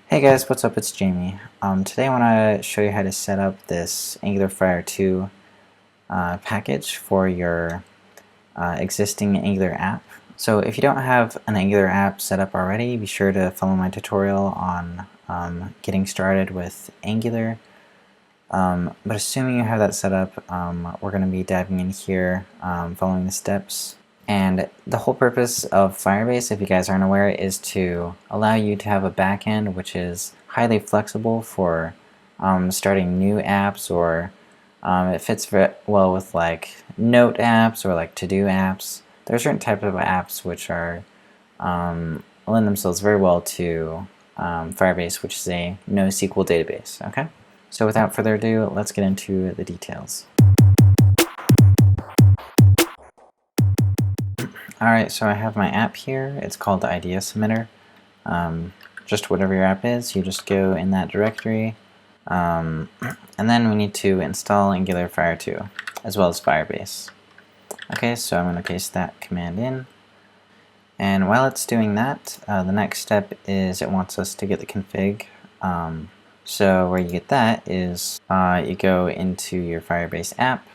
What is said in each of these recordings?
Hey guys, what's up? It's Jamie. Today I want to show you how to set up this AngularFire2 package for your existing Angular app. So if you don't have an Angular app set up already, be sure to follow my tutorial on getting started with Angular. But assuming you have that set up, we're going to be diving in here, following the steps. And the whole purpose of Firebase, if you guys aren't aware, is to allow you to have a backend which is highly flexible for starting new apps, or it fits very well with like note apps or like to-do apps. There are certain types of apps which are lend themselves very well to Firebase, which is a NoSQL database. Okay, so without further ado, let's get into the details. Alright, so I have my app here. It's called the Idea Submitter. Just whatever your app is, you just go in that directory. And then we need to install AngularFire2 as well as Firebase. Okay, so I'm going to paste that command in. And while it's doing that, the next step is it wants us to get the config. So where you get that is you go into your Firebase app,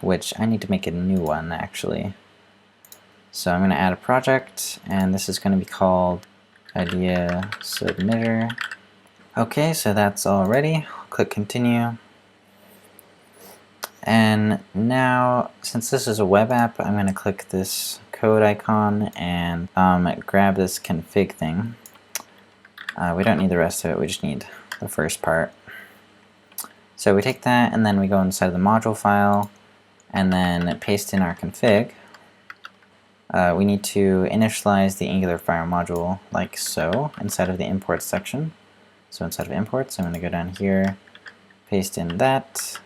which I need to make a new one actually. So I'm going to add a project, and this is going to be called Idea Submitter. Okay, so that's all ready. Click continue. And now, since this is a web app, I'm going to click this code icon and grab this config thing. We don't need the rest of it, we just need the first part. So we take that and then we go inside the module file and then paste in our config. We need to initialize the AngularFire module like so inside of the imports section. So inside of imports, I'm going to go down here, paste in that,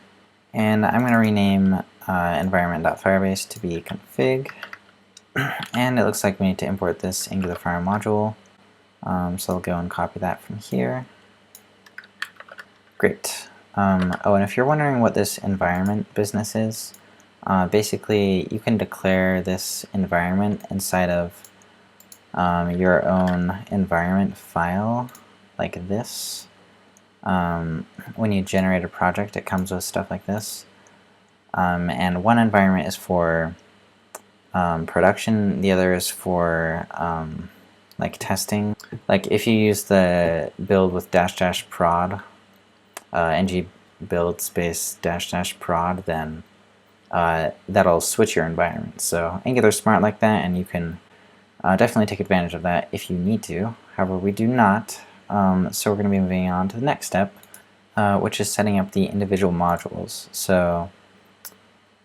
and I'm going to rename environment.firebase to be config. And it looks like we need to import this AngularFire module. So I'll go and copy that from here. Great. Oh, and if you're wondering what this environment business is, basically you can declare this environment inside of your own environment file like this. When you generate a project, it comes with stuff like this. And one environment is for production, the other is for like testing. Like if you use the build with -- prod, ng build space -- prod, then that'll switch your environment. So Angular's smart like that, and you can definitely take advantage of that if you need to. However, we do not. So we're going to be moving on to the next step, which is setting up the individual modules. So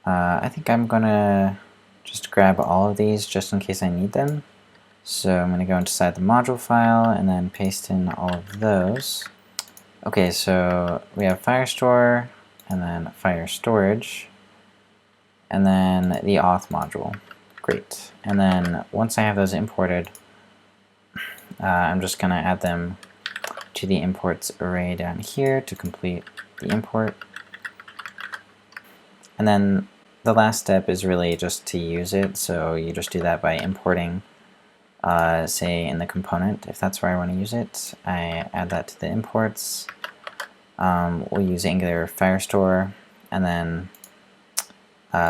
I think I'm going to just grab all of these just in case I need them. So I'm going to go inside the module file and then paste in all of those. Okay, so we have Firestore and then Fire Storage and then the auth module. Great. And then once I have those imported, I'm just going to add them to the imports array down here to complete the import. And then the last step is really just to use it, so you just do that by importing, say in the component, if that's where I want to use it. I add that to the imports. We'll use Angular Firestore, and then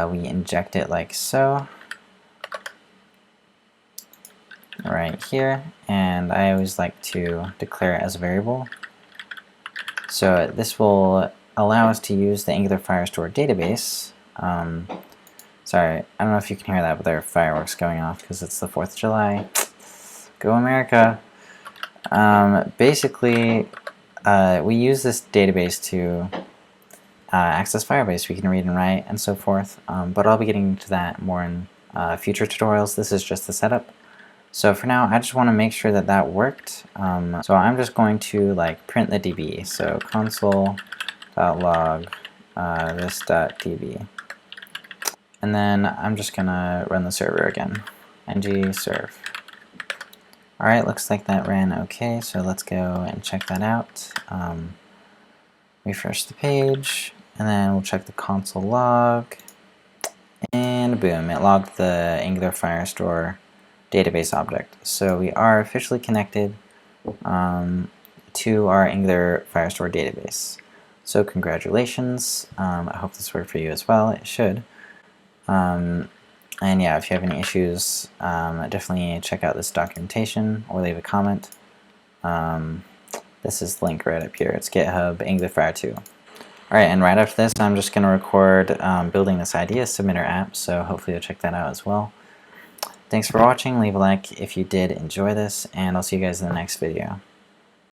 we inject it like so, right here, and I always like to declare it as a variable. So this will allow us to use the Angular Firestore database. Sorry, I don't know if you can hear that, but there are fireworks going off because it's the 4th of July. Go America! Basically, we use this database to access Firebase. We can read and write and so forth, but I'll be getting to that more in future tutorials. This is just the setup. So for now, I just want to make sure that that worked. So I'm just going to like print the DB. So console.log this.db. And then I'm just going to run the server again. ng serve. Alright, looks like that ran okay, so let's go and check that out. Refresh the page, and then we'll check the console log, and boom, it logged the Angular Firestore database object. So we are officially connected to our Angular Firestore database. So congratulations. I hope this worked for you as well. It should. And yeah, if you have any issues, definitely check out this documentation or leave a comment. This is the link right up here. It's GitHub AngularFire2. Alright, and right after this, I'm just going to record building this idea submitter app, so hopefully you'll check that out as well. Thanks for watching. Leave a like if you did enjoy this, and I'll see you guys in the next video.